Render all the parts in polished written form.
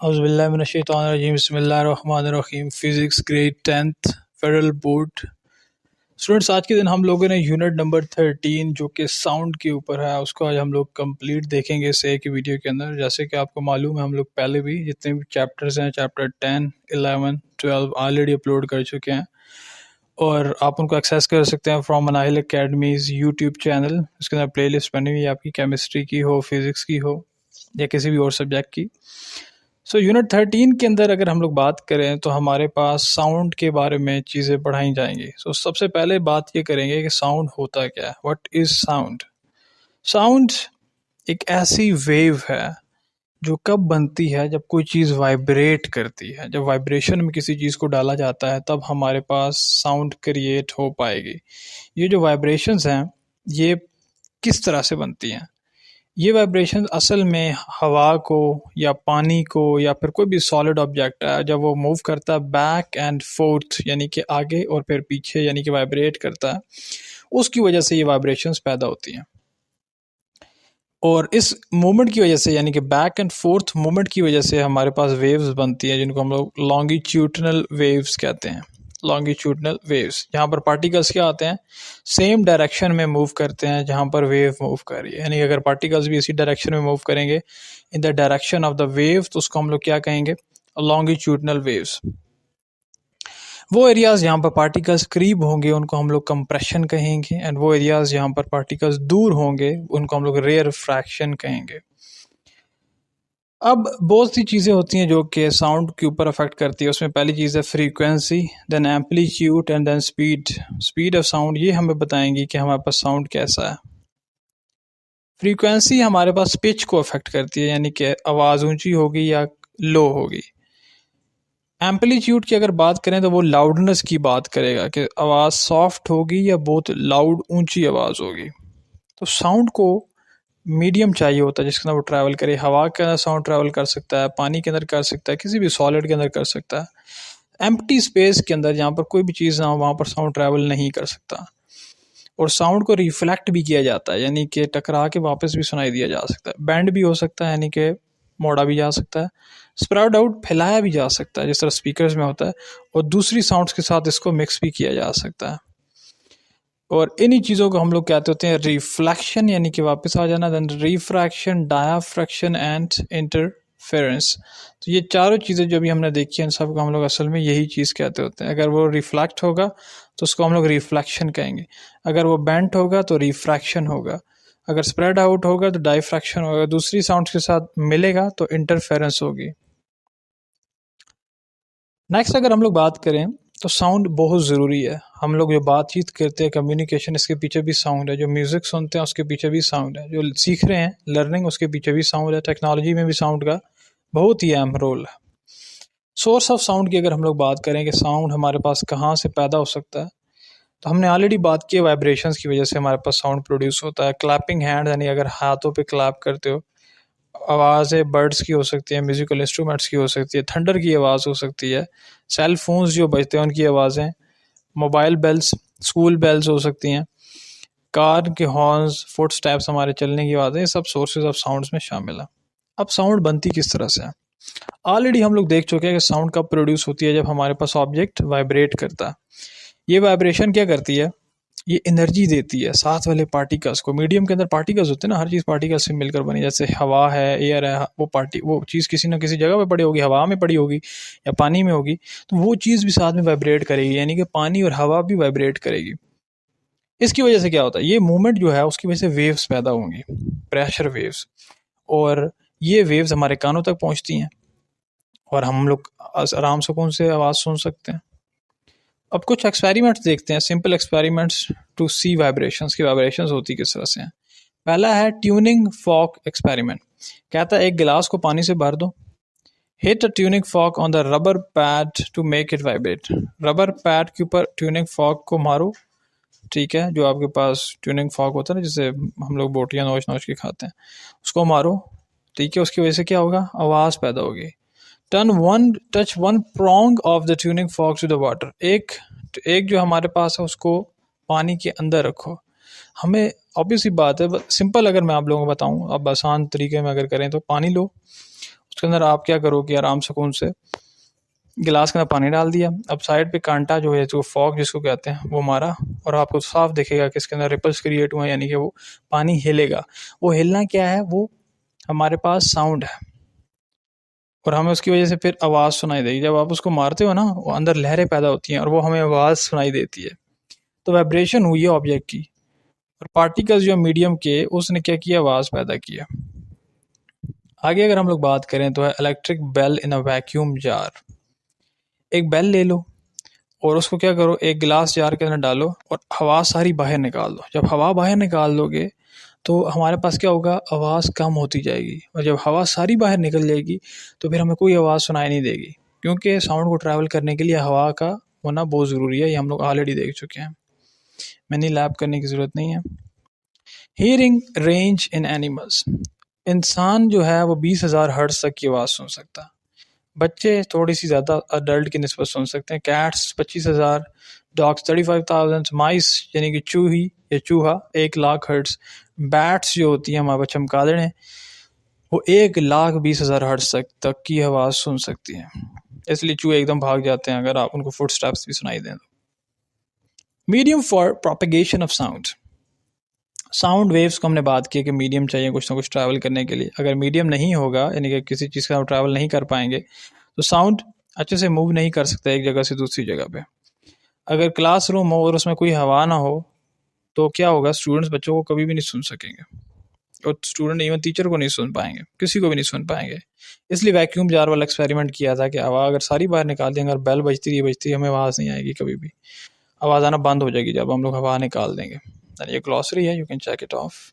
औज़ुबिल्लाहिमिनश्शैतानिर्रजीम बिस्मिल्लाहिर्रहमानिर्रहीम physics grade 10th federal board. Students, आज के दिन हम लोगों ने यूनिट नंबर 13 जो कि साउंड के ऊपर है उसको आज हम लोग कंप्लीट देखेंगे इस एक वीडियो के अंदर। जैसे कि आपको मालूम है हम लोग पहले भी जितने भी चैप्टर्स हैं चैप्टर 10, 11, 12 ऑलरेडी अपलोड कर चुके हैं और आप उनको एक्सेस कर सकते हैं फ्रॉम अनाहिल अकेडमीज़ यूट्यूब चैनल। इसके अंदर प्ले लिस्ट बनी हुई है आपकी केमिस्ट्री की हो, फिज़िक्स की हो या किसी भी और सब्जेक्ट की। यूनिट 13 के अंदर अगर हम लोग बात करें तो हमारे पास साउंड के बारे में चीज़ें पढ़ाई जाएंगी। सबसे पहले बात ये करेंगे कि साउंड होता क्या है, व्हाट इज़ साउंड। साउंड एक ऐसी वेव है जो कब बनती है, जब कोई चीज़ वाइब्रेट करती है। जब वाइब्रेशन में किसी चीज़ को डाला जाता है तब हमारे पास साउंड क्रिएट हो पाएगी। ये जो वाइब्रेशंस हैं ये किस तरह से बनती हैं? ये वाइब्रेशन असल में हवा को या पानी को या फिर कोई भी सॉलिड ऑब्जेक्ट है, जब वो मूव करता है बैक एंड फोर्थ यानी कि आगे और फिर पीछे यानी कि वाइब्रेट करता है, उसकी वजह से ये वाइब्रेशंस पैदा होती हैं। और इस मूवमेंट की वजह से यानी कि बैक एंड फोर्थ मूवमेंट की वजह से हमारे पास वेव्स बनती हैं जिनको हम लोग लॉन्गिट्यूडनल वेव्स कहते हैं। लॉन्गिट्यूडनल वेव्स, जहाँ पर पार्टिकल्स क्या आते हैं, सेम डायरेक्शन में मूव करते हैं जहाँ पर वेव मूव कर रही है। यानी अगर पार्टिकल्स भी इसी डायरेक्शन में मूव करेंगे in the direction of the wave तो उसको हम लोग क्या कहेंगे, लॉन्गिट्यूडनल वेव्स। वो एरियाज जहाँ पर पार्टिकल्स करीब होंगे उनको हम लोग कंप्रेशन कहेंगे, एंड वो एरियाज जहाँ पर पार्टिकल्स दूर होंगे उनको हम लोग रेयरफ्रैक्शन कहेंगे। अब बहुत सी चीज़ें होती हैं जो कि साउंड के ऊपर अफेक्ट करती है। उसमें पहली चीज़ है frequency, then amplitude and then speed. Speed of sound ये हमें बताएंगी कि हमारे पास साउंड कैसा है। फ्रीक्वेंसी हमारे पास पिच को अफेक्ट करती है, यानी कि आवाज़ ऊंची होगी या लो होगी। एम्पलीट्यूड की अगर बात करें तो वो लाउडनेस की बात करेगा कि आवाज़ सॉफ्ट होगी या बहुत लाउड ऊंची आवाज़ होगी। तो साउंड को मीडियम चाहिए होता है जिसके अंदर वो ट्रैवल करे। हवा के अंदर साउंड ट्रैवल कर सकता है, पानी के अंदर कर सकता है, किसी भी सॉलिड के अंदर कर सकता है। एम्प्टी स्पेस के अंदर जहाँ पर कोई भी चीज़ ना हो वहाँ पर साउंड ट्रैवल नहीं कर सकता। और साउंड को रिफ्लेक्ट भी किया जाता है, यानी कि टकरा के वापस भी सुनाई दिया जा सकता है। बैंड भी हो सकता है, यानी कि मोड़ा भी जा सकता है। स्प्रेड आउट, फैलाया भी जा सकता है जिस तरह स्पीकर्स में होता है, और दूसरी साउंड्स के साथ इसको मिक्स भी किया जा सकता है। और इन्हीं चीज़ों को हम लोग कहते होते हैं रिफ्लेक्शन, यानी कि वापस आ जाना, देन रिफ्रैक्शन, डायाफ्रैक्शन एंड इंटरफेरेंस। तो ये चारों चीज़ें जो भी हमने देखी हैं इन सब को हम लोग असल में यही चीज़ कहते होते हैं। अगर वो रिफ्लेक्ट होगा तो उसको हम लोग रिफ्लेक्शन कहेंगे, अगर वो बेंट होगा तो रिफ्रैक्शन होगा, अगर स्प्रेड आउट होगा तो डायफ्रैक्शन होगा, दूसरी साउंड्स के साथ मिलेगा तो इंटरफेरेंस होगी। नेक्स्ट अगर हम लोग बात करें तो साउंड बहुत ज़रूरी है। हम लोग जो बातचीत करते हैं, कम्युनिकेशन, इसके पीछे भी साउंड है। जो म्यूज़िक सुनते हैं उसके पीछे भी साउंड है। जो सीख रहे हैं लर्निंग, उसके पीछे भी साउंड है। टेक्नोलॉजी में भी साउंड का बहुत ही अहम रोल है। सोर्स ऑफ साउंड की अगर हम लोग बात करें कि साउंड हमारे पास कहाँ से पैदा हो सकता है, तो हमने ऑलरेडी बात की है वाइब्रेशंस की वजह से हमारे पास साउंड प्रोड्यूस होता है। क्लैपिंग हैंड, यानी अगर हाथों पे क्लैप करते हो, आवाज़ें बर्ड्स की हो सकती है, म्यूज़िकल इंस्ट्रूमेंट्स की हो सकती है, थंडर की आवाज़ हो सकती है, सेल फोन्स जो बजते हैं उनकी आवाज़ें, मोबाइल बेल्स, स्कूल बेल्स हो सकती हैं, कार के हॉर्न्स, फुट स्टेप्स, हमारे चलने की आवाज़ें, ये सब सोर्सेज ऑफ साउंड्स में शामिल है। अब साउंड बनती किस तरह से है, ऑलरेडी हम लोग देख चुके हैं कि साउंड कब प्रोड्यूस होती है, जब हमारे पास ऑब्जेक्ट वाइब्रेट करता है। ये वाइब्रेशन क्या करती है, ये एनर्जी देती है साथ वाले पार्टिकल्स को। मीडियम के अंदर पार्टिकल्स होते हैं ना, हर चीज़ पार्टिकल्स से मिलकर बनी, जैसे हवा है, एयर है, वो चीज़ किसी ना किसी जगह पे पड़ी होगी, हवा में पड़ी होगी या पानी में होगी, तो वो चीज़ भी साथ में वाइब्रेट करेगी, यानी कि पानी और हवा भी वाइब्रेट करेगी। इसकी वजह से क्या होता है, ये मूवमेंट जो है उसकी वजह से वेव्स पैदा होंगी, प्रेशर वेव्स, और ये वेव्स हमारे कानों तक पहुँचती हैं और हम लोग आराम सुकून से आवाज़ सुन सकते हैं। अब कुछ एक्सपेरिमेंट्स देखते हैं, simple experiments to see vibrations की वाइब्रेशंस होती किस तरह से हैं। पहला है ट्यूनिंग फॉक एक्सपेरिमेंट। कहता है एक गिलास को पानी से भर दो, hit a tuning fork on the rubber pad to make it vibrate. Rubber pad के ऊपर ट्यूनिंग फॉक को मारो, ठीक है, जो आपके पास ट्यूनिंग फॉक होता है ना, जिसे हम लोग बोटियाँ नोच नोच के खाते हैं, उसको मारो, ठीक है। उसकी वजह से क्या होगा, आवाज़ पैदा होगी। Touch one prong of the tuning fork to the water. एक जो हमारे पास है उसको पानी के अंदर रखो। हमें ऑब्वियसली बात है, सिंपल अगर मैं आप लोगों को बताऊं, अब आसान तरीके में अगर करें तो पानी लो, उसके अंदर आप क्या करो कि आराम सुकून से गिलास के अंदर पानी डाल दिया, अब साइड पे कांटा जो है, जो फॉग जिसको कहते हैं, वो मारा और आपको साफ दिखेगा कि इसके अंदर रिपल्स क्रिएट हुए, यानी कि वो पानी हिलेगा। वो हिलना क्या है, वो हमारे पास साउंड है और हमें उसकी वजह से फिर आवाज़ सुनाई देगी। जब आप उसको मारते हो ना, वो अंदर लहरें पैदा होती हैं और वो हमें आवाज़ सुनाई देती है। तो वाइब्रेशन हुई है ऑब्जेक्ट की और पार्टिकल्स जो मीडियम के, उसने क्या किया, आवाज़ पैदा किया। आगे अगर हम लोग बात करें तो है electric bell in a vacuum jar. एक बेल ले लो और उसको क्या करो, एक गिलास जार के अंदर डालो और हवा सारी बाहर निकाल दो। जब हवा बाहर निकाल दोगे तो हमारे पास क्या होगा, आवाज़ कम होती जाएगी और जब हवा सारी बाहर निकल जाएगी तो फिर हमें कोई आवाज़ सुनाई नहीं देगी, क्योंकि साउंड को ट्रैवल करने के लिए हवा का होना बहुत ज़रूरी है। ये हम लोग ऑलरेडी देख चुके हैं, मैंने लैब करने की ज़रूरत नहीं है। हियरिंग रेंज इन एनिमल्स। इंसान जो है वो 20,000 हर्ट्ज तक की आवाज़ सुन सकता है। बच्चे थोड़ी सी ज़्यादा अडल्ट की निस्बत सुन सकते हैं। कैट्स 25,000, डॉग्स 35,000, माइस यानी कि चूही या चूहा 1,00,000 हर्ट्ज, बैट्स जो होती हैं हमारे चमगादड़ें, वो 1,20,000 हर्ट्ज तक की आवाज़ सुन सकती हैं। इसलिए चूहे एकदम भाग जाते हैं अगर आप उनको फुट स्टेप्स भी सुनाई दें। Medium for propagation of sound. Sound waves को हमने बात की कि मीडियम चाहिए कुछ ना कुछ ट्रैवल करने के लिए। अगर मीडियम नहीं होगा, यानी कि किसी चीज़ का ट्रैवल नहीं कर पाएंगे, तो साउंड अच्छे से मूव नहीं कर सकता एक जगह से दूसरी जगह पे। अगर क्लासरूम हो और उसमें कोई हवा ना हो तो क्या होगा, स्टूडेंट्स बच्चों को कभी भी नहीं सुन सकेंगे और स्टूडेंट इवन टीचर को नहीं सुन पाएंगे, किसी को भी नहीं सुन पाएंगे। इसलिए वैक्यूम जार वाला एक्सपेरिमेंट किया था कि हवा अगर सारी बाहर निकाल देंगे और बेल बजती रही हमें आवाज़ नहीं आएगी, कभी भी आवाज़ आना बंद हो जाएगी जब हम लोग हवा निकाल देंगे। ये ग्लॉसरी है, you can check it off.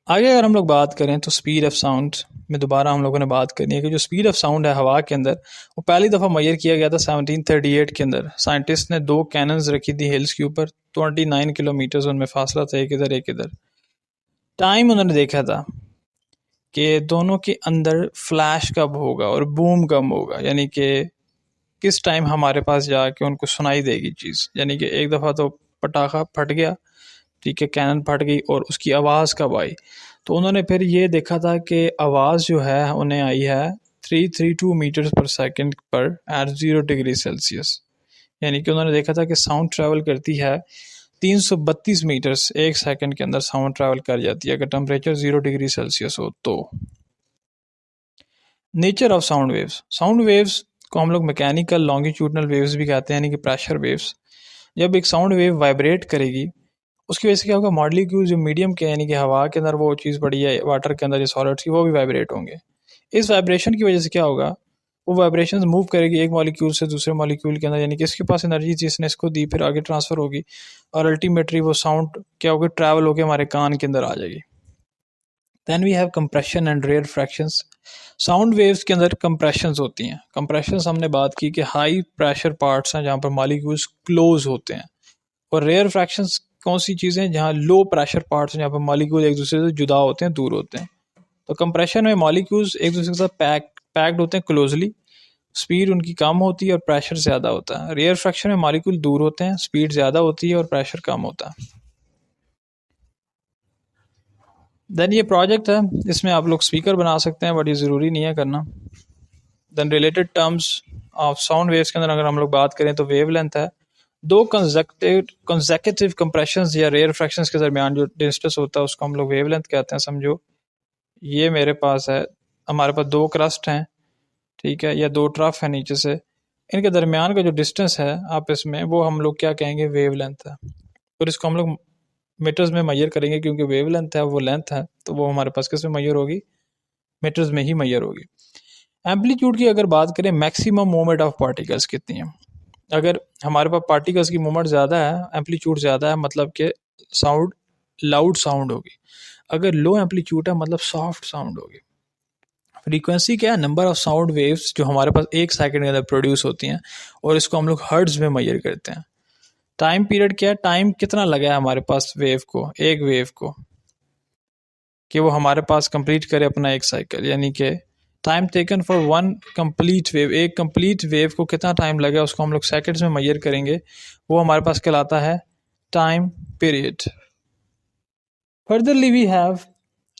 आगे अगर हम लोग बात करें तो स्पीड ऑफ साउंड में दोबारा हम लोगों ने बात करनी है कि जो स्पीड ऑफ साउंड है हवा के अंदर, वो पहली दफ़ा मेजर किया गया था 1738 के अंदर। साइंटिस्ट ने 2 कैनन्स रखी थी हिल्स के ऊपर, 29 किलोमीटर उनमें फासला था, एक इधर एक इधर। टाइम उन्होंने देखा था कि दोनों के अंदर फ्लैश कब होगा और बूम कब होगा, यानी कि किस टाइम हमारे पास जाके उनको सुनाई देगी चीज़। यानी कि एक दफ़ा तो पटाखा फट गया, ठीक है, कैनन फट गई और उसकी आवाज़ कब आई। तो उन्होंने फिर ये देखा था कि आवाज़ जो है उन्हें आई है 332 मीटर्स पर सेकंड पर एट 0 डिग्री सेल्सियस। यानी कि उन्होंने देखा था कि साउंड ट्रैवल करती है 332 मीटर्स एक सेकंड के अंदर साउंड ट्रैवल कर जाती है अगर टेम्परेचर 0 डिग्री सेल्सियस हो तो। Nature of sound waves. Sound waves को हम लोग मैकेनिकल लॉन्गिट्यूडनल वेव्स भी कहते हैं, यानी कि प्रेशर वेव्स। जब एक साउंड वेव वाइब्रेट करेगी उसकी वजह से क्या होगा, मॉलिक्यूल जो मीडियम के यानी कि हवा के अंदर वो चीज़ पड़ी है, वाटर के अंदर जो सॉलिड्स की, वो भी वाइब्रेट होंगे। इस वाइब्रेशन की वजह से क्या होगा, वो वाइब्रेशन मूव करेगी एक मॉलिक्यूल से दूसरे मॉलिक्यूल के अंदर, यानी कि इसके पास एनर्जी जिसने इसको दी फिर आगे ट्रांसफ़र होगी और अल्टीमेटली वो साउंड क्या होगी, ट्रैवल होकर हमारे कान के अंदर आ जाएगी। Then we have compression and rarefactions. Sound waves के अंदर कंप्रेशंस होती हैं। कंप्रेशंस हमने बात की कि हाई प्रेशर पार्ट्स हैं जहाँ पर मॉलिक्यूल्स क्लोज होते हैं, और रेयर फ्रैक्शंस कौन सी चीज़ें, जहाँ लो प्रेशर पार्ट्स हैं जहाँ पर मॉलिक्यूल एक दूसरे से जुदा होते हैं, दूर होते हैं। तो कंप्रेशन में मॉलिक्यूल्स एक दूसरे के साथ पैक्ड होते हैं क्लोजली, स्पीड उनकी कम होती है और प्रेशर ज़्यादा होता है। रेयर फ्रैक्शन में मॉलिक्यूल दूर होते हैं, स्पीड ज़्यादा होती है और प्रेशर कम होता है। देन ये प्रोजेक्ट है, इसमें आप लोग स्पीकर बना सकते हैं, बट ये ज़रूरी नहीं है करना। Then related terms of sound waves के अंदर अगर हम लोग बात करें तो वेव लेंथ है। 2 कंसेक्यूटिव कंप्रेशंस या रेयर फ्रैक्शंस के दरमियान जो डिस्टेंस होता है उसको हम लोग वेव लेंथ कहते हैं। समझो ये मेरे पास है, हमारे पास 2 क्रस्ट हैं, ठीक है, या 2 ट्रफ है नीचे से, इनके दरमियान का जो डिस्टेंस है आपस में, वो हम लोग क्या कहेंगे, वेव लेंथ है। और इसको हम लोग मीटर्स में मेजर करेंगे, क्योंकि वेव लेंथ है वो लेंथ है, तो वो हमारे पास किस में मेजर होगी, मीटर्स में ही मेजर होगी। एम्पलीट्यूड की अगर बात करें, मैक्सिमम मूवमेंट ऑफ पार्टिकल्स कितनी है। अगर हमारे पास पार्टिकल्स की मूवमेंट ज़्यादा है, एम्पलीट्यूड ज़्यादा है, मतलब कि साउंड लाउड साउंड होगी। अगर लो एम्पलीट्यूड है मतलब सॉफ्ट साउंड होगी। फ्रीक्वेंसी क्या है, नंबर ऑफ साउंड वेव्स जो हमारे पास एक सेकंड के अंदर प्रोड्यूस होती हैं, और इसको हम लोग हर्ट्ज में मेजर करते हैं। टाइम पीरियड क्या है, टाइम कितना लगा है हमारे पास वेव को, एक वेव को, कि वो हमारे पास कंप्लीट करे अपना एक साइकिल, यानी कि time taken for one complete wave, एक कंप्लीट वेव को कितना टाइम लगा उसको हम लोग सेकंड्स में मेजर करेंगे, वो हमारे पास कहलाता है time period. Furtherly we have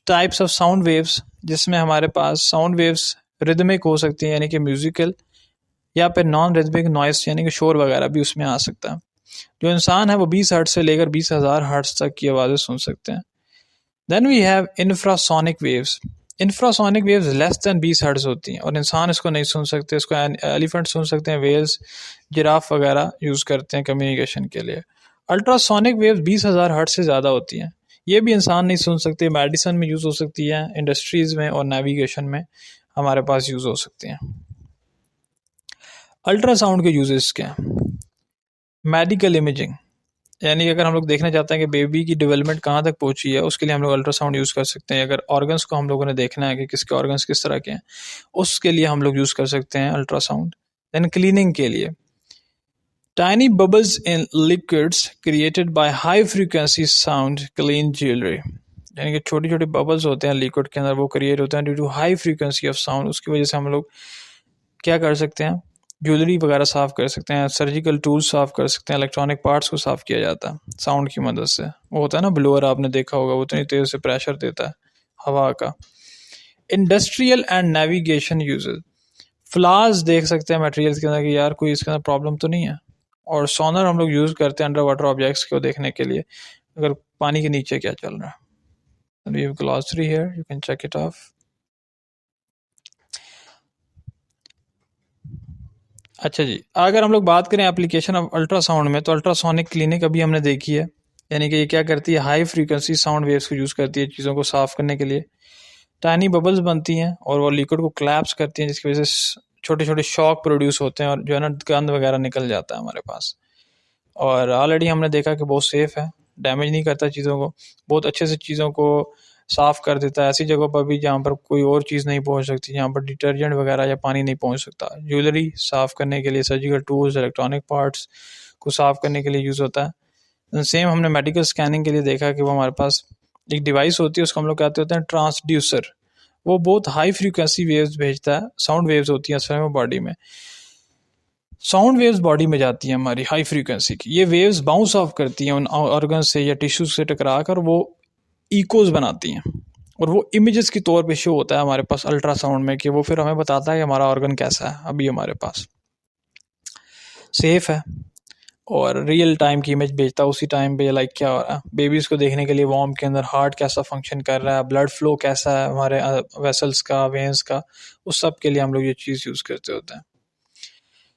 types of sound waves, जिसमें हमारे पास साउंड वेव्स रिदमिक हो सकती हैं यानी कि म्यूजिकल, या फिर नॉन रिदमिक नॉइस यानी कि शोर वगैरह भी उसमें आ सकता है। जो इंसान है वो 20 हर्ट्ज से लेकर 20,000 हर्ट्ज तक की आवाज़ें सुन सकते हैं। Then we have infrasonic waves. Infrasonic waves less than 20 hertz होती हैं और इंसान इसको नहीं सुन सकते। इसको एलिफेंट सुन सकते हैं, वेल्स, जिराफ वगैरह यूज़ करते हैं कम्युनिकेशन के लिए। अल्ट्रासोनिक वेव्स 20,000 हर्ट्ज से ज़्यादा होती हैं, ये भी इंसान नहीं सुन सकते। मेडिसिन में यूज़ हो सकती है, इंडस्ट्रीज़ में और नेविगेशन में हमारे पास यूज़ हो सकती हैं। अल्ट्रासाउंड के यूजेस क्या हैं? मेडिकल इमेजिंग, यानी कि अगर हम लोग देखना चाहते हैं कि बेबी की डेवलपमेंट कहाँ तक पहुंची है, उसके लिए हम लोग अल्ट्रासाउंड यूज़ कर सकते हैं। अगर ऑर्गन्स को हम लोगों ने देखना है कि किसके ऑर्गन्स किस तरह के हैं, उसके लिए हम लोग यूज़ कर सकते हैं अल्ट्रासाउंड। देन क्लीनिंग के लिए tiny bubbles in liquids created by high frequency sound clean jewellery, यानी कि छोटे छोटे बबल्स होते हैं लिक्विड के अंदर, वो क्रिएट होते हैं due to high frequency of sound. उसकी वजह से हम लोग क्या कर सकते हैं, ज्वेलरी वगैरह साफ़ कर सकते हैं, सर्जिकल टूल्स साफ़ कर सकते हैं, इलेक्ट्रॉनिक पार्ट्स को साफ़ किया जाता है साउंड की मदद से। वो होता है ना ब्लोअर, आपने देखा होगा, वो इतनी तेज़ से प्रेशर देता है हवा का। Industrial and navigation uses, flies देख सकते हैं मटेरियल्स के अंदर कि यार कोई इसके अंदर प्रॉब्लम तो नहीं है। और सोनर हम लोग यूज़ करते हैं अंडर वाटर ऑब्जेक्ट्स को देखने के लिए, अगर पानी के नीचे क्या चल रहा है। We have glossary here, you can check it off. अच्छा जी, अगर हम लोग बात करें एप्लीकेशन ऑफ अल्ट्रासाउंड में, तो अल्ट्रासोनिक क्लिनिक अभी हमने देखी है, यानी कि ये क्या करती है, हाई फ्रीक्वेंसी साउंड वेव्स को यूज़ करती है चीज़ों को साफ़ करने के लिए। टाइनी बबल्स बनती हैं और वो लिक्विड को क्लैप्स करती हैं, जिसकी वजह से छोटे छोटे शॉक प्रोड्यूस होते हैं और जो है ना गंद वगैरह निकल जाता है हमारे पास। और ऑलरेडी हमने देखा कि बहुत सेफ़ है, डैमेज नहीं करता चीज़ों को, बहुत अच्छे से चीज़ों को साफ़ कर देता है। ऐसी जगहों पर भी जहाँ पर कोई और चीज़ नहीं पहुँच सकती, जहाँ पर डिटर्जेंट वगैरह या पानी नहीं पहुँच सकता। ज्वेलरी साफ़ करने के लिए, सर्जिकल टूल्स, इलेक्ट्रॉनिक पार्ट्स को साफ़ करने के लिए यूज़ होता है। सेम हमने मेडिकल स्कैनिंग के लिए देखा कि वो हमारे पास एक डिवाइस होती है, उसको हम लोग कहते होते हैं ट्रांसड्यूसर। वो बहुत हाई फ्रीक्वेंसी वेव्स भेजता है, साउंड वेव्स होती हैं असल में बॉडी में। साउंड वेव्स बॉडी में जाती हैं हमारी हाई फ्रीक्वेंसी की, ये वेव्स बाउंस ऑफ करती हैं उन ऑर्गन से या टिश्यूज से टकरा कर, वो इकोज बनाती हैं और वो इमेजेस के तौर पे शो होता है हमारे पास अल्ट्रासाउंड में, कि वो फिर हमें बताता है कि हमारा ऑर्गन कैसा है अभी हमारे पास। सेफ है और रियल टाइम की इमेज भेजता है उसी टाइम पे, लाइक क्या हो रहा है बेबीज़ को देखने के लिए, वॉर्म के अंदर हार्ट कैसा फंक्शन कर रहा है, ब्लड फ्लो कैसा है हमारे वेसल्स का, वेंस का, उस सब के लिए हम लोग ये चीज़ यूज़ करते होते हैं।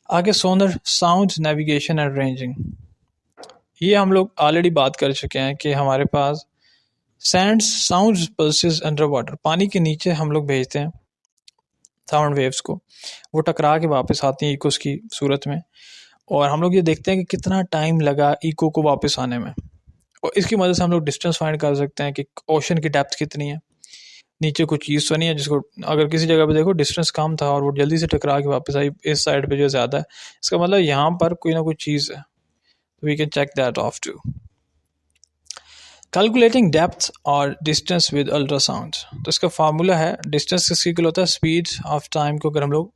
आगे सोनर, साउंड, नेविगेशन एंड रेंजिंग, ये हम लोग ऑलरेडी बात कर चुके हैं कि हमारे पास sands, sounds, pulses under water, पानी के नीचे हम लोग भेजते हैं साउंड वेव्स को, वो टकरा के वापस आती हैं इकोस की सूरत में, और हम लोग ये देखते हैं कि कितना टाइम लगा इको को वापस आने में। और इसकी मदद से हम लोग डिस्टेंस फाइंड कर सकते हैं कि ओशन की डेप्थ कितनी है, नीचे कुछ चीज़ तो नहीं है जिसको, अगर किसी जगह पे देखो डिस्टेंस कम था और वो जल्दी से टकरा के वापस आई, इस साइड पे जो ज़्यादा है, इसका मतलब यहाँ पर कोई ना कोई चीज़ है। We can check that off too. Calculating depth और डिस्टेंस विद अल्ट्रासाउंड, तो इसका फार्मूला है, डिस्टेंस किसकी इक्वल होता है, स्पीड ऑफ टाइम को अगर हम लोग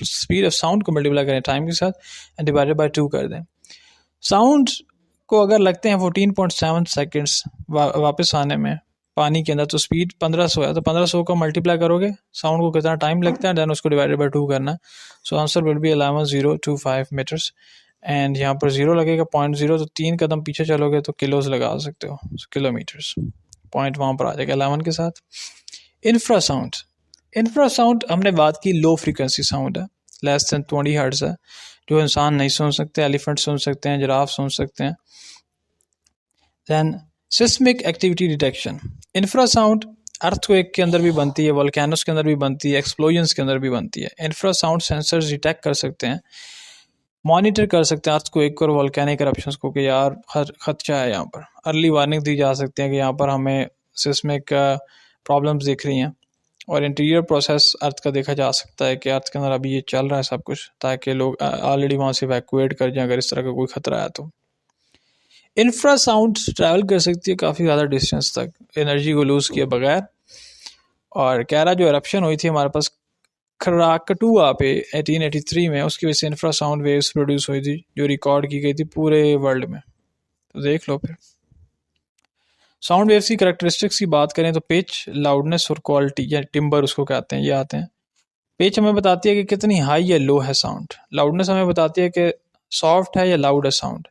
स्पीड ऑफ साउंड को मल्टीप्लाई करें टाइम के साथ एंड डिवाइडेड बाय 2 कर दें। साउंड को अगर लगते हैं 14.7 सेकेंड्स वापस आने में पानी के अंदर, तो स्पीड 1500 है, तो 1500 को मल्टीप्लाई करोगे साउंड को कितना टाइम लगता है, देन उसको डिवाइडेड बाय 2 करना। So answer will be 11025 meters, and यहाँ पर 0 लगेगा 0.0, तो 3 कदम पीछे चलोगे तो किलोज लगा सकते हो, किलोमीटर्स, पॉइंट वहाँ पर आ जाएगा 11 के साथ। इंफ्रासाउंड, इंफ्रासाउंड हमने बात की लो फ्रीक्वेंसी साउंड है, लेस देन 20 हर्ट्ज है, जो इंसान नहीं सुन सकते, एलिफेंट सुन सकते हैं, जिराफ सुन सकते हैं। Then seismic activity detection, infrasound earthquake के अंदर भी बनती है, वोल्केनोस के अंदर भी बनती है, एक्सप्लोजन्स के अंदर भी बनती है। इंफ्रासाउंड सेंसर्स डिटेक्ट कर सकते हैं, मॉनिटर कर सकते हैं अर्थक्वेक और वोल्केनिक करप्शंस को कि यार खतरा है, यहाँ पर अर्ली वार्निंग दी जा सकती है कि यहाँ पर हमें सिस्मिक प्रॉब्लम्स दिख रही हैं, और इंटीरियर प्रोसेस अर्थ का देखा जा सकता है कि अर्थ के अंदर अभी ये चल रहा है सब कुछ, ताकि लोग ऑलरेडी वहाँ से इवैक्यूएट कर जाएं अगर इस तरह का कोई खतरा है तो। इंफ्रासाउंड ट्रैवल कर सकती है काफ़ी ज़्यादा डिस्टेंस तक एनर्जी को लूज़ किए बगैर, और कह रहा जो एरप्शन हुई थी हमारे पास खराकटुआ पे 1883 में, उसकी वजह से इंफ्रासाउंड वेव्स प्रोड्यूस हुई थी जो रिकॉर्ड की गई थी पूरे वर्ल्ड में, तो देख लो फिर। साउंड वेव्स की कैरेक्टरिस्टिक्स की बात करें तो पिच, लाउडनेस और क्वालिटी या टिम्बर उसको कहते हैं, ये आते हैं। पिच हमें बताती है कि कितनी हाई या लो है साउंड। लाउडनेस हमें बताती है कि सॉफ्ट है या लाउड है साउंड।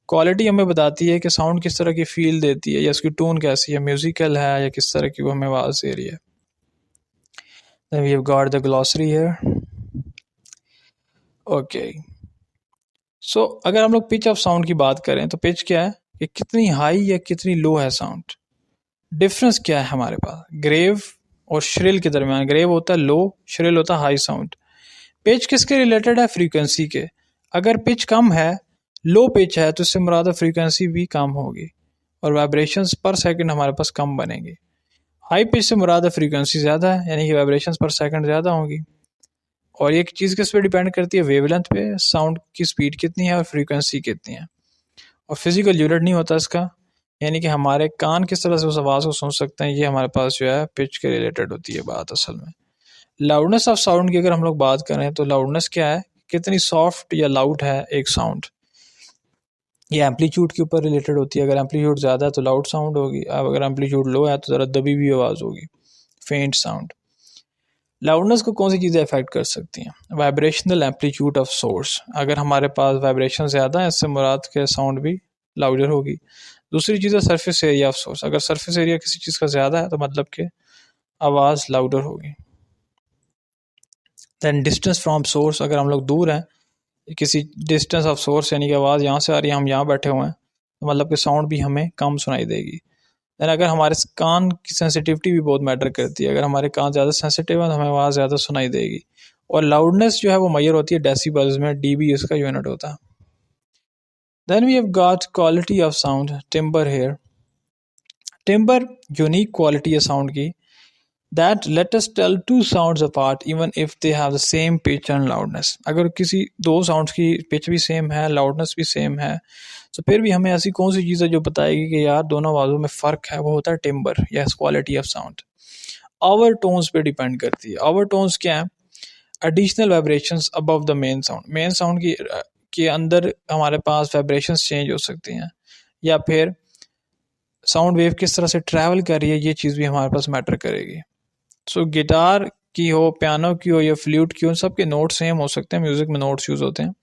क्वालिटी हमें बताती है कि साउंड किस तरह की फील देती है या उसकी टोन कैसी है, म्यूजिकल है या किस तरह की वो हमें आवाज़ दे रही है। Then we have got the glossary here. Okay. सो अगर हम लोग पिच ऑफ साउंड की बात करें तो पिच क्या है कि कितनी हाई या कितनी लो है साउंड। डिफरेंस क्या है हमारे पास ग्रेव और श्रिल के दरमियान। ग्रेव होता है लो, श्रिल होता है हाई साउंड। पिच किसके रिलेटेड है? फ्रीक्वेंसी के। अगर पिच कम है, लो पिच है, तो इससे मुराद फ्रीक्वेंसी भी कम होगी और वाइब्रेशंस पर सेकंड हमारे पास कम बनेंगे। हाई पिच से मुराद फ्रीक्वेंसी ज़्यादा है, यानी कि वाइब्रेशंस पर सेकंड ज़्यादा होंगी। और एक चीज़ किस पे डिपेंड करती है? वेवलेंथ पे, साउंड की स्पीड कितनी है और फ्रीक्वेंसी कितनी है। और फिजिकल यूनिट नहीं होता इसका, यानी कि हमारे कान किस तरह से उस आवाज़ को सुन सकते हैं, ये हमारे पास जो है पिच के रिलेटेड होती है बात असल में। लाउडनेस ऑफ साउंड की अगर हम लोग बात करें तो लाउडनेस क्या है? कितनी सॉफ्ट या लाउड है एक साउंड। ये एम्पलीट्यूड के ऊपर रिलेटेड होती है। अगर एम्पलीट्यूड ज़्यादा है तो लाउड साउंड होगी, अब अगर एम्पलीट्यूड लो है तो ज़रा दबी हुई आवाज़ होगी, फेंट साउंड। लाउडनेस को कौन सी चीज़ें अफेक्ट कर सकती हैं? Vibrational amplitude of source. अगर हमारे पास वाइब्रेशन ज़्यादा है, इससे मुराद के साउंड भी लाउडर होगी। दूसरी चीज़ है सरफेस एरिया ऑफ सोर्स। अगर सरफेस एरिया किसी चीज़ का ज़्यादा है तो मतलब कि आवाज़ लाउडर होगी। Then distance from source. अगर हम लोग दूर हैं किसी डिस्टेंस ऑफ सोर्स, यानी कि आवाज़ यहाँ से आ रही है, हम यहाँ बैठे हुए हैं, तो मतलब कि साउंड भी हमें कम सुनाई देगी। दैन अगर हमारे कान की सेंसिटिविटी भी बहुत मैटर करती है। अगर हमारे कान ज़्यादा सेंसिटिव है तो हमें आवाज़ ज़्यादा सुनाई देगी। और लाउडनेस जो है वो मेजर होती है डेसिबल्स में, डीबी इसका यूनिट होता है। Then we have got quality of sound, timbre here. Timbre unique quality है साउंड की that let us tell two sounds apart even if they have the same pitch and loudness। अगर किसी दो sounds की pitch भी same है, loudness भी same है, तो फिर भी हमें ऐसी कौन सी चीज़ है जो बताएगी कि यार दोनों आवाज़ों में फ़र्क है? वो होता है टिम्बर या quality of sound. Overtones पे डिपेंड करती है। ओवर टोन्स क्या है? Additional vibrations above the main sound. Main sound की के अंदर हमारे पास वाइब्रेशंस चेंज हो सकती हैं, या फिर साउंड वेव किस तरह से ट्रैवल कर रही है, ये चीज़ भी हमारे पास मैटर करेगी। सो गिटार की हो, पियानो की हो या फ्लूट की हो, सबके नोट सेम हो सकते हैं, म्यूज़िक में नोट्स यूज़ होते हैं,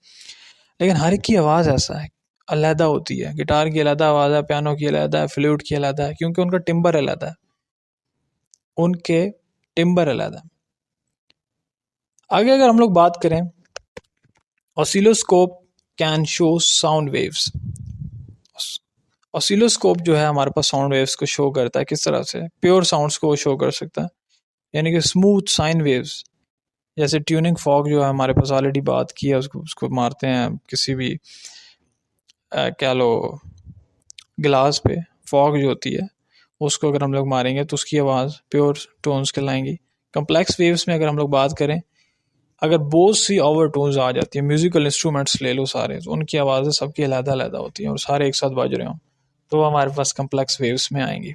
लेकिन हर एक की आवाज़ ऐसा है, अलहदा होती है। गिटार की अलहदा आवाज़ है, पियानो की अलहदा है, फ्लूट की अलहदा है, क्योंकि उनका टिम्बर अलहदा है, उनके टिम्बर अलहदा है। आगे अगर हम लोग बात करें, oscilloscope can show sound waves. Oscilloscope जो है हमारे पास साउंड वेव्स को शो करता है। किस तरह से? प्योर साउंड्स को शो कर सकता है, यानी कि स्मूथ साइन वेव्स, जैसे ट्यूनिंग फॉग जो है हमारे पास ऑलरेडी बात की है, उसको मारते हैं किसी भी क्या लो गिलास पे, फॉग जो होती है उसको अगर हम लोग मारेंगे तो उसकी आवाज़ प्योर टोन्स कहलाएंगी। कम्प्लेक्स वेव्स में अगर हम लोग बात करें, अगर बहुत सी ओवर टोन्स आ जाती है, म्यूजिकल इंस्ट्रूमेंट्स ले लो सारे, तो उनकी आवाज़ें सबकी अलग अलग होती हैं और सारे एक साथ बज रहे हों, तो हमारे पास कम्प्लेक्स वेव्स में आएंगी।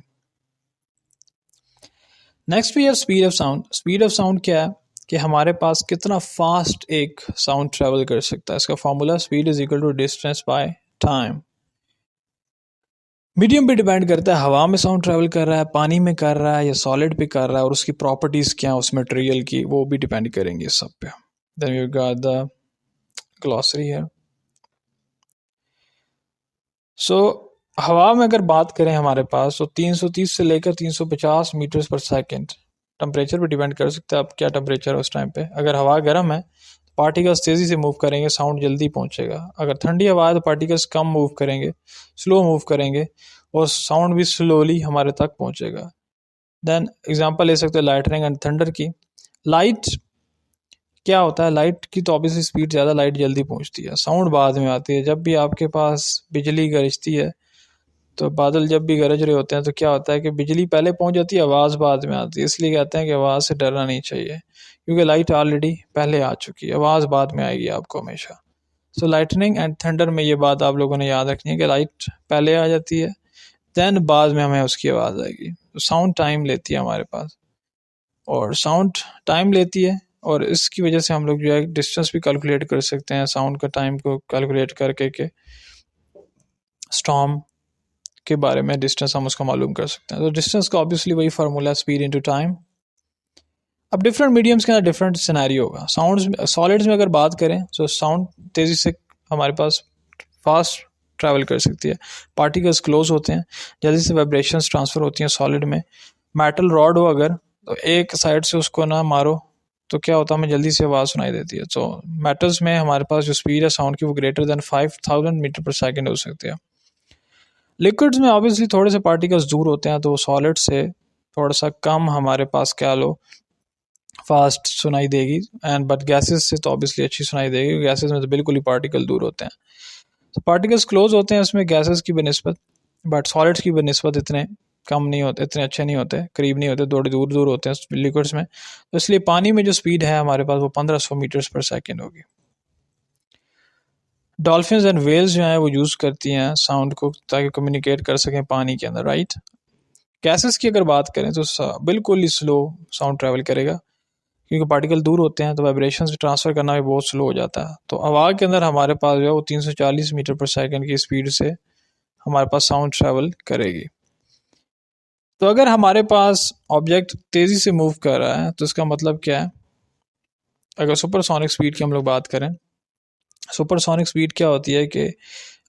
Next we have speed of sound. Speed of sound क्या है कि हमारे पास कितना फास्ट एक साउंड ट्रेवल कर सकता है। इसका formula speed is equal to distance by time. Medium पे डिपेंड करता है, हवा में साउंड ट्रेवल कर रहा है, पानी में कर रहा है या सॉलिड पे कर रहा है, और उसकी प्रॉपर्टीज़ क्या है उस मटेरियल की, वो भी डिपेंड करेंगे सब पे। Then you got the glossary है। सो हवा में अगर बात करें हमारे पास, तो 330 से लेकर 350 मीटर्स पर सेकेंड। टेम्परेचर पे डिपेंड कर सकता है अब क्या टेम्परेचर है उस टाइम पे। अगर हवा गर्म है, पार्टिकल्स तेज़ी से मूव करेंगे, साउंड जल्दी पहुंचेगा। अगर ठंडी हवा है तो पार्टिकल्स कम मूव करेंगे, स्लो मूव करेंगे, और साउंड भी स्लोली हमारे तक पहुंचेगा। देन एग्जांपल ले सकते हैं लाइटनिंग एंड थंडर की। लाइट क्या होता है? लाइट की तो ऑब्वियसली स्पीड ज़्यादा, लाइट जल्दी पहुंचती है, साउंड बाद में आती है। जब भी आपके पास बिजली गरजती है, तो बादल जब भी गरज रहे होते हैं तो क्या होता है कि बिजली पहले पहुंच जाती है, आवाज़ बाद में आती है। इसलिए कहते हैं कि आवाज़ से डरना नहीं चाहिए, क्योंकि लाइट ऑलरेडी पहले आ चुकी है, आवाज़ बाद में आएगी आपको हमेशा। सो लाइटनिंग एंड थंडर में ये बात आप लोगों ने याद रखनी है कि लाइट पहले आ जाती है, दैन बाद में हमें उसकी आवाज़ आएगी। तो साउंड टाइम लेती है हमारे पास, और साउंड टाइम लेती है, और इसकी वजह से हम लोग जो है डिस्टेंस भी कैलकुलेट कर सकते हैं साउंड का टाइम को कैलकुलेट करके के स्टॉर्म के बारे में डिस्टेंस हम उसका मालूम कर सकते हैं। तो डिस्टेंस का ऑब्वियसली वही फार्मूला है, स्पीड इनटू टाइम। अब डिफरेंट मीडियम्स के अंदर डिफरेंट सिनेरियो होगा। साउंड्स सॉलिड्स में अगर बात करें तो साउंड तेज़ी से हमारे पास फास्ट ट्रैवल कर सकती है। पार्टिकल्स क्लोज होते हैं, जल्दी से वाइब्रेशंस ट्रांसफ़र होती हैं सॉलिड में। मेटल रॉड हो अगर, तो एक साइड से उसको ना मारो तो क्या होता है, हमें जल्दी से आवाज़ सुनाई देती है। तो मेटल्स में हमारे पास जो स्पीड है साउंड की वो ग्रेटर देन 5000 मीटर पर सेकेंड हो सकती है। लिक्विड्स में ऑब्वियसली थोड़े से पार्टिकल्स दूर होते हैं, तो वो सॉलिड से थोड़ा सा कम हमारे पास क्या लो फास्ट सुनाई देगी। एंड बट गैसेस से तो ऑब्वियसली अच्छी सुनाई देगी, गैसेस में तो बिल्कुल ही पार्टिकल दूर होते हैं। तो पार्टिकल्स क्लोज होते हैं उसमें गैसेस की बनिस्बत, बट सॉलिड्स की बनिस्बत इतने कम नहीं होते, इतने अच्छे नहीं होते, करीब नहीं होते, थोड़े दूर दूर होते हैं लिक्विड्स में। तो इसलिए पानी में जो स्पीड है हमारे पास वो 1500 मीटर्स पर सेकेंड होगी। डॉल्फिन्स एंड वेल्स जो हैं वो यूज़ करती हैं साउंड को ताकि कम्युनिकेट कर सकें पानी के अंदर, राइट। गैसेस की अगर बात करें तो बिल्कुल ही स्लो साउंड ट्रैवल करेगा, क्योंकि पार्टिकल दूर होते हैं तो वाइब्रेशन से ट्रांसफ़र करना भी बहुत स्लो हो जाता है। तो हवा के अंदर हमारे पास जो है वो 340 मीटर पर सेकेंड की स्पीड से हमारे पास साउंड ट्रैवल करेगी। तो अगर हमारे पास ऑब्जेक्ट तेज़ी से मूव कर रहा है तो इसका मतलब क्या है, अगर सुपरसोनिक स्पीड की हम लोग बात करें, सुपरसोनिक स्पीड क्या होती है कि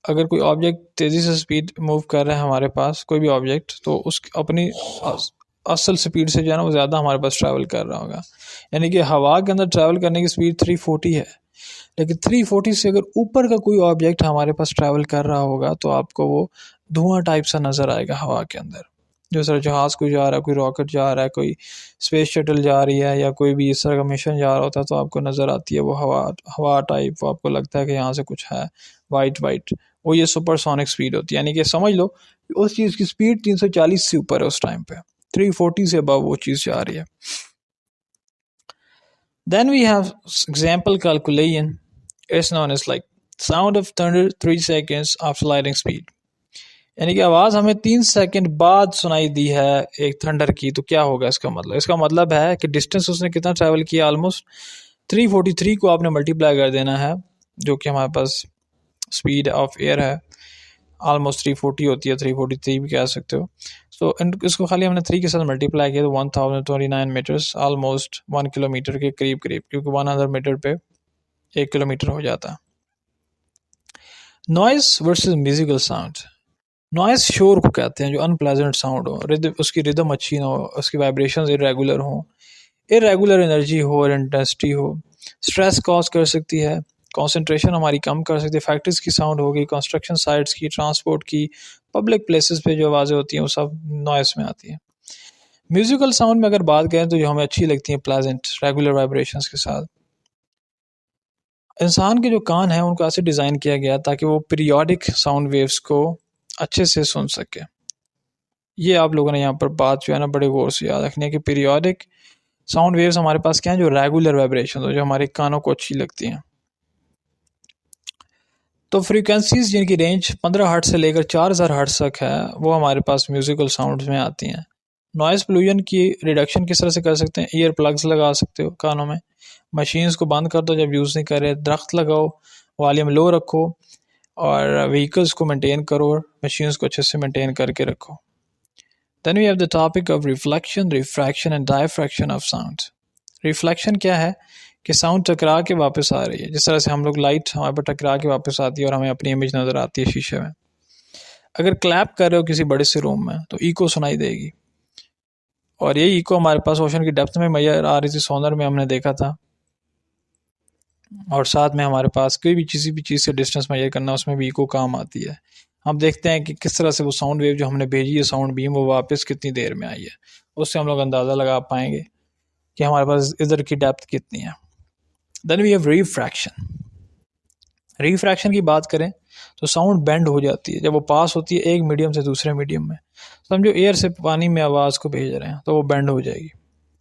अगर कोई ऑब्जेक्ट तेज़ी से स्पीड मूव कर रहा है हमारे पास कोई भी ऑब्जेक्ट, तो उस अपनी असल स्पीड से जो है ना वो ज़्यादा हमारे पास ट्रैवल कर रहा होगा। यानी कि हवा के अंदर ट्रैवल करने की स्पीड 340 है, लेकिन 340 से अगर ऊपर का कोई ऑब्जेक्ट हमारे पास ट्रैवल कर रहा होगा तो आपको वो धुआं टाइप सा नज़र आएगा हवा के अंदर। जो सर जहाज़ कोई जा रहा है, कोई रॉकेट जा रहा है, कोई स्पेस शटल जा रही है, या कोई भी इस तरह का मिशन जा रहा होता है, तो आपको नज़र आती है वो हवा हवा टाइप, वो आपको लगता है कि यहाँ से कुछ है वाइट वाइट, वो ये सुपरसोनिक स्पीड होती है। यानी कि समझ लो उस चीज़ की स्पीड 340 से ऊपर है उस टाइम पे, 340 से अबव वो चीज़ जा रही है। Then we have example calculation. It's known as like sound of thunder 3 seconds after lightning speed. यानी कि आवाज़ हमें 3 सेकंड बाद सुनाई दी है एक थंडर की, तो क्या होगा इसका मतलब है कि डिस्टेंस उसने कितना ट्रैवल किया, ऑलमोस्ट 343 को आपने मल्टीप्लाई कर देना है, जो कि हमारे पास स्पीड ऑफ एयर है, ऑलमोस्ट 340 होती है, 343 भी कह सकते हो। सो इसको खाली हमने 3 के साथ मल्टीप्लाई किया तो 1029 मीटर्स, ऑलमोस्ट 1 किलोमीटर के करीब करीब, क्योंकि 100 मीटर पे 1 किलोमीटर हो जाता है। Noise versus musical sound. Noise शोर को कहते हैं जो अनप्लेजेंट साउंड हो, उसकी रिदम अच्छी ना हो, उसकी वाइब्रेशंस इरेगुलर हो, इरेगुलर एनर्जी हो और इंटेंसिटी हो, स्ट्रेस कॉज कर सकती है, कंसंट्रेशन हमारी कम कर सकती है। फैक्ट्रीज की साउंड होगी, कंस्ट्रक्शन साइट्स की, ट्रांसपोर्ट की, पब्लिक प्लेसेस पे जो आवाज़ें होती हैं वो सब नॉइस में आती हैं। म्यूजिकल साउंड में अगर बात करें तो जो हमें अच्छी लगती हैं प्लेजेंट रेगुलर वाइब्रेशंस के साथ। इंसान के जो कान हैं उनको ऐसे डिज़ाइन किया गया ताकि वो पीरियोडिक साउंड वेव्स को अच्छे से सुन सके। ये आप लोगों ने यहाँ पर बात जो है ना बड़े गौर से याद रखनी है कि पीरियोडिक साउंड वेव्स हमारे पास क्या है, जो रेगुलर वाइब्रेशन हो, जो हमारे कानों को अच्छी लगती हैं। तो फ्रीक्वेंसीज जिनकी रेंज 15 हर्ट्ज से लेकर 4000 हर्ट्ज तक है वो हमारे पास म्यूजिकल साउंड्स में आती हैं। नॉइज़ पोल्यूशन की रिडक्शन किस तरह से कर सकते हैं, ईयर प्लग्स लगा सकते हो कानों में, मशीन्स को बंद कर दो जब यूज़ नहीं कर रहे, दरख्त लगाओ, वॉल्यूम लो रखो, और व्हीकल्स को मेंटेन करो और मशीन्स को अच्छे से मेंटेन करके रखो। Then we have the topic of reflection, refraction and diffraction of sound. Reflection क्या है कि साउंड टकरा के वापस आ रही है, जिस तरह से हम लोग लाइट हमारे पर टकरा के वापस आती है और हमें अपनी इमेज नज़र आती है शीशे में। अगर क्लैप कर रहे हो किसी बड़े से रूम में तो इको सुनाई देगी, और यही इको हमारे पास ओशन की डेप्थ में मेजर आ रही थी, सोनर में हमने देखा था। और साथ में हमारे पास कोई भी किसी भी चीज़ से डिस्टेंस मेजर करना, उसमें भी इको काम आती है। हम देखते हैं कि किस तरह से वो साउंड वेव जो हमने भेजी है, साउंड बीम, वो वापस कितनी देर में आई है, उससे हम लोग अंदाज़ा लगा पाएंगे कि हमारे पास इधर की डेप्थ कितनी है। Then we have refraction. Refraction की बात करें तो साउंड बेंड हो जाती है जब वो पास होती है एक मीडियम से दूसरे मीडियम में। समझो एयर से पानी में आवाज़ को भेज रहे हैं तो वो बेंड हो जाएगी,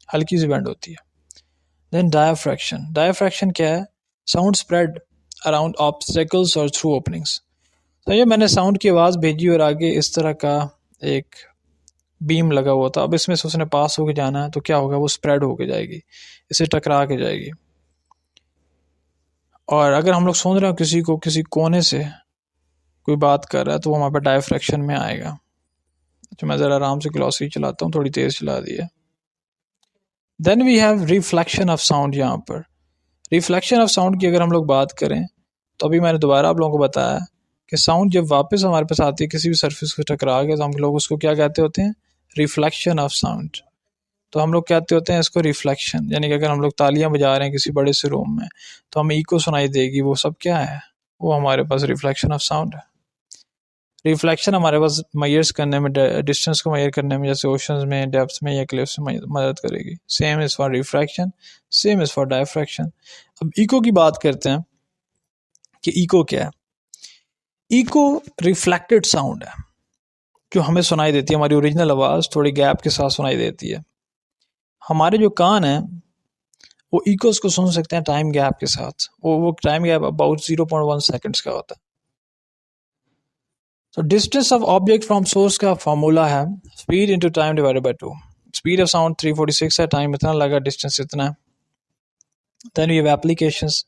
हल्की सी बेंड होती है। Then diffraction. डायफ्रैक्शन क्या है, साउंड स्प्रेड अराउंड ऑब्स्टेकल्स और थ्रू ओपनिंग्स। तो ये मैंने साउंड की आवाज़ भेजी और आगे इस तरह का एक बीम लगा हुआ था, अब इसमें से उसने पास होके जाना है तो क्या होगा, वो स्प्रेड होके जाएगी, इसे टकरा के जाएगी। और अगर हम लोग सुन रहे हो किसी को किसी कोने से कोई बात कर रहा है तो वो हमारे पास डायफ्रैक्शन में आएगा। जो मैं ज़रा आराम से ग्लॉसरी चलाता हूँ, थोड़ी तेज़ चला दी है। Then we have reflection of sound. यहाँ पर रिफ्लेक्शन ऑफ साउंड की अगर हम लोग बात करें तो अभी मैंने दोबारा आप लोगों को बताया कि साउंड जब वापस हमारे पास आती है किसी भी सरफेस को टकरा के, तो हम लोग उसको क्या कहते होते हैं? Reflection of sound. तो हम लोग कहते होते हैं इसको रिफ्लेक्शन, यानी कि अगर हम लोग तालियां बजा रहे हैं किसी बड़े से रूम में तो हमें इको सुनाई देगी, वो सब क्या है? वो हमारे पास रिफ्लेक्शन ऑफ साउंड है। रिफ्लेक्शन हमारे पास मेजर्स करने में, डिस्टेंस को मेजर करने में, जैसे ओशंस में, डेप्थ में या क्लिफ्स में मदद करेगी। Same is for refraction, same is for diffraction. अब इको की बात करते हैं कि इको क्या है। इको रिफ्लेक्टेड साउंड है जो हमें सुनाई देती है, हमारी ओरिजिनल आवाज़ थोड़ी गैप के साथ सुनाई देती है। हमारे जो कान हैं वो इकोस को सुन सकते हैं टाइम गैप के साथ। वो टाइम गैप अबाउट 0.1 सेकेंड्स का होता है। तो distance of object from source का फॉर्मूला है speed into time divided by 2। Speed of sound 346 है, टाइम इतना लगा, डिस्टेंस इतना है। Then we have applications.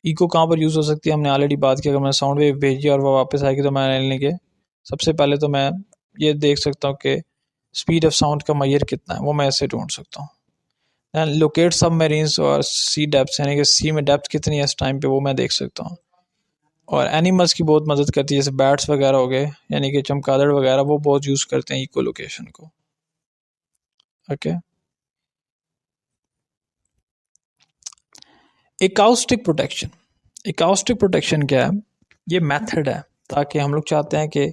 Echo कहाँ पर यूज़ हो सकती है, हमने ऑलरेडी बात की। अगर मैं साउंड वेव भेजी और वो वापस आएगी तो मैं लेने के सबसे पहले तो मैं ये देख सकता हूँ कि स्पीड ऑफ साउंड का मेजर कितना है, वो मैं ऐसे ढूंढ सकता हूँ। दैन लोकेट सबमरीन्स और सी डेप्थ, यानी कि सी में डेप्थ कितनी है इस टाइम पे, वो मैं देख सकता हूँ। और एनिमल्स की बहुत मदद करती है, जैसे बैट्स वगैरह हो गए, यानी कि चमगादड़ वगैरह, वो बहुत यूज़ करते हैं इको लोकेशन को। Okay, acoustic protection. Acoustic protection क्या है? ये मेथड है ताकि हम लोग चाहते हैं कि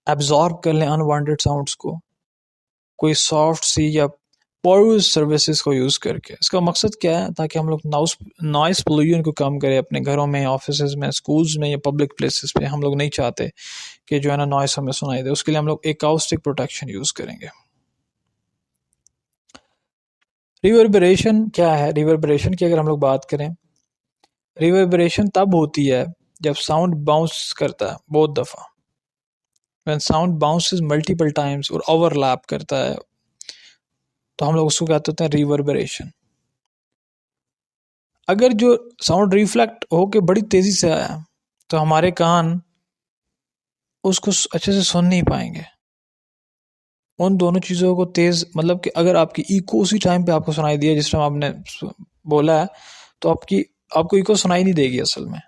एब्जॉर्ब कर लें अनवांटेड साउंड्स को, कोई सॉफ्ट सी या पोर्स सर्विसेज को यूज़ करके। इसका मकसद क्या है? ताकि हम लोग नॉइस पोल्यूशन को कम करें अपने घरों में, ऑफिस में, स्कूल्स में या पब्लिक प्लेसेस पे। हम लोग नहीं चाहते कि जो है ना नॉइस हमें सुनाई दे, उसके लिए हम लोग एकाउस्टिक प्रोटेक्शन यूज़ करेंगे। रिवर्बरेशन क्या है? रिवर्बरेशन की अगर हम लोग बात करें, रिवर्बरेशन तब होती है जब साउंड बाउंस करता है बहुत दफ़ा। When sound bounces multiple times और ओवरलैप करता है तो हम लोग उसको कहते होते हैं रिवर्बरेशन। अगर जो साउंड रिफ्लेक्ट होके बड़ी तेज़ी से आया तो हमारे कान उसको अच्छे से सुन नहीं पाएंगे। उन दोनों चीज़ों को तेज़, मतलब कि अगर आपकी इको उसी टाइम पे आपको सुनाई दिया जिस टाइम आपने बोला है, तो आपको इको सुनाई नहीं देगी असल में।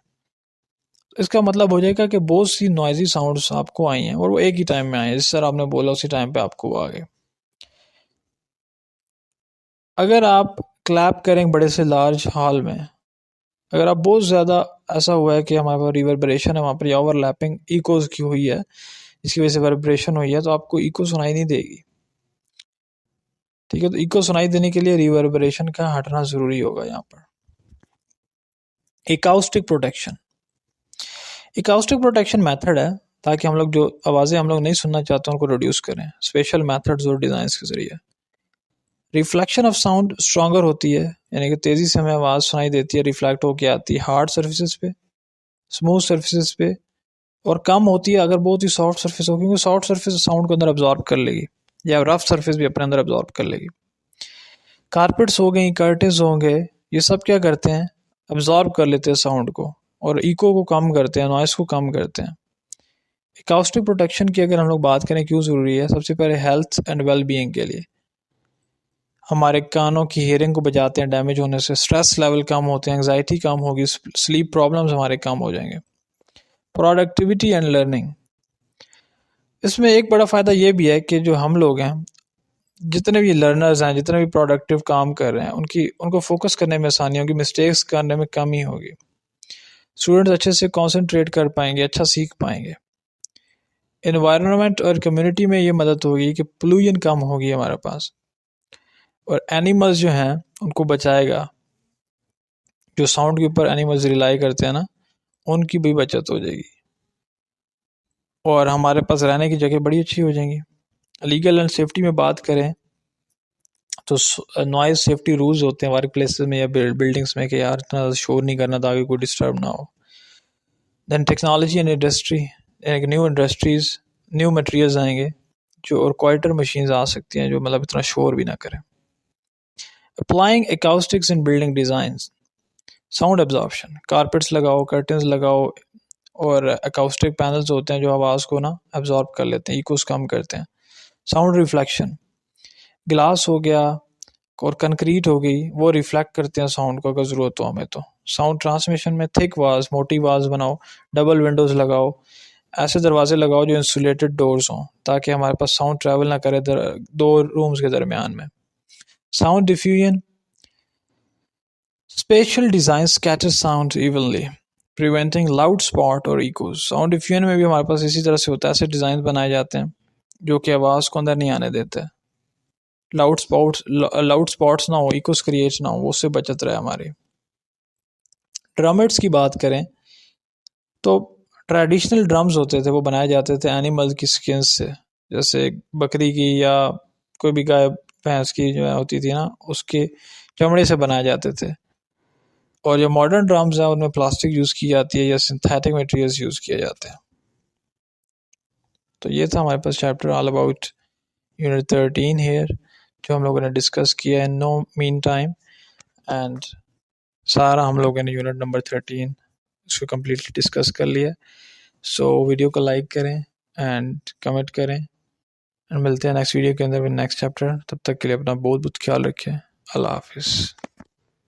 इसका मतलब हो जाएगा कि बहुत सी नॉइजी साउंड्स आपको आई हैं और वो एक ही टाइम में आई हैं, जिस तरह आपने बोला उसी टाइम पे आपको आ गए। अगर आप क्लैप करें बड़े से लार्ज हॉल में, अगर आप बहुत ज़्यादा ऐसा हुआ है कि हमारे पास रिवर्बरेशन है, वहाँ पर या ओवरलैपिंग इकोज की हुई है, इसकी वजह से वाइब्रेशन हुई है, तो आपको इको सुनाई नहीं देगी। ठीक है, तो इको सुनाई देने के लिए रिवर्बरेशन का हटना ज़रूरी होगा। यहाँ पर एकाउस्टिक प्रोटेक्शन। एकाउस्टिक प्रोटेक्शन मेथड है ताकि हम लोग जो आवाज़ें हम लोग नहीं सुनना चाहते उनको रिड्यूस करें, स्पेशल मेथड्स और डिज़ाइंस के ज़रिए। रिफ्लेक्शन ऑफ साउंड स्ट्रॉन्गर होती है, यानी कि तेज़ी से हमें आवाज़ सुनाई देती है, रिफ्लेक्ट होके आती है हार्ड सर्फेसिस पे, स्मूथ सर्फेसिस पे, और कम होती है अगर बहुत ही सॉफ्ट सर्फेस हो, क्योंकि सॉफ्ट सर्फेस साउंड को अंदर अब्जॉर्ब कर लेगी, या रफ सर्फेस भी अपने अंदर अब्जॉर्ब कर लेगी। कारपेट्स हो गई, कर्टेन्स होंगे, ये सब क्या करते हैं? अब्जॉर्ब कर लेते हैं साउंड को और इको को कम करते हैं, नॉइस को कम करते हैं। एकाउस्टिक प्रोटेक्शन की अगर हम लोग बात करें क्यों ज़रूरी है, सबसे पहले हेल्थ एंड वेल बीइंग के लिए। हमारे कानों की हियरिंग को बचाते हैं डैमेज होने से, स्ट्रेस लेवल कम होते हैं, एंग्जाइटी कम होगी, स्लीप प्रॉब्लम्स हमारे कम हो जाएंगे। प्रोडक्टिविटी एंड लर्निंग, इसमें एक बड़ा फ़ायदा ये भी है कि जो हम लोग हैं, जितने भी लर्नर्स हैं, जितने भी प्रोडक्टिव काम कर रहे हैं, उनको फोकस करने में आसानी होगी, मिस्टेक्स करने में कमी होगी, स्टूडेंट्स अच्छे से कंसंट्रेट कर पाएंगे, अच्छा सीख पाएंगे। एनवायरनमेंट और कम्युनिटी में ये मदद होगी कि पोल्यूशन कम होगी हमारे पास, और एनिमल्स जो हैं उनको बचाएगा। जो साउंड के ऊपर एनिमल्स रिलाई करते हैं ना, उनकी भी बचत हो जाएगी और हमारे पास रहने की जगह बड़ी अच्छी हो जाएंगी। लीगल एंड सेफ्टी में बात करें तो नॉइज सेफ्टी रूल्स होते हैं वर्क प्लेसेस में या बिल्डिंग्स में कि यार इतना शोर नहीं करना ताकि कोई डिस्टर्ब ना हो। देन टेक्नोलॉजी एंड इंडस्ट्री, यानी कि न्यू इंडस्ट्रीज़, न्यू मटेरियल्स आएंगे जो, और क्वाइटर मशीन्स आ सकती हैं जो मतलब इतना शोर भी ना करें। अप्लाइंग एकॉस्टिक्स इन building designs, sound absorption, carpets लगाओ, कर्टन्स लगाओ, और एकॉस्टिक पैनल्स होते हैं जो आवाज़ को ना एब्जॉर्ब कर लेते हैं, इकोस कम करते हैं। साउंड रिफ्लेक्शन, ग्लास हो गया और कंक्रीट हो गई, वो रिफ्लेक्ट करते हैं साउंड को अगर ज़रूरत हो हमें। तो साउंड ट्रांसमिशन में थिक वाल्स, मोटी वाल्स बनाओ, डबल विंडोज़ लगाओ, ऐसे दरवाजे लगाओ जो इंसुलेटेड डोर्स हों ताकि हमारे पास साउंड ट्रैवल ना करे दो रूम्स के दरमियान में। Sound diffusion, special design scatter sound evenly preventing loud spot और इकोज। साउंड डिफ्यूजन में भी हमारे पास इसी तरह से होता है, ऐसे डिज़ाइन बनाए जाते हैं जो कि आवाज़ को अंदर नहीं आने देते, लाउड स्पॉट्स ना हो, इकोस क्रिएट ना हो, वो उससे बचत रहे हमारी। ड्रमर्स की बात करें तो ट्रेडिशनल ड्रम्स होते थे, वो बनाए जाते थे एनिमल की स्किन से, जैसे बकरी की या कोई भी गाय भैंस की जो होती थी ना, उसके चमड़े से बनाए जाते थे। और जो मॉडर्न ड्रम्स हैं उनमें प्लास्टिक यूज़ की जाती है या सिंथेटिक मटेरियल्स यूज़ किए जाते हैं। तो ये था हमारे पास chapter all about unit 13 here, जो हम लोगों ने डिस्कस किया है नो मीन टाइम, एंड सारा हम लोगों ने यूनिट नंबर 13 उसको कम्प्लीटली डिस्कस कर लिया। सो वीडियो को लाइक करें एंड कमेंट करें, एंड मिलते हैं नेक्स्ट वीडियो के अंदर विद नेक्स्ट चैप्टर। तब तक के लिए अपना बहुत बहुत ख्याल रखें। अल्लाह हाफिज़।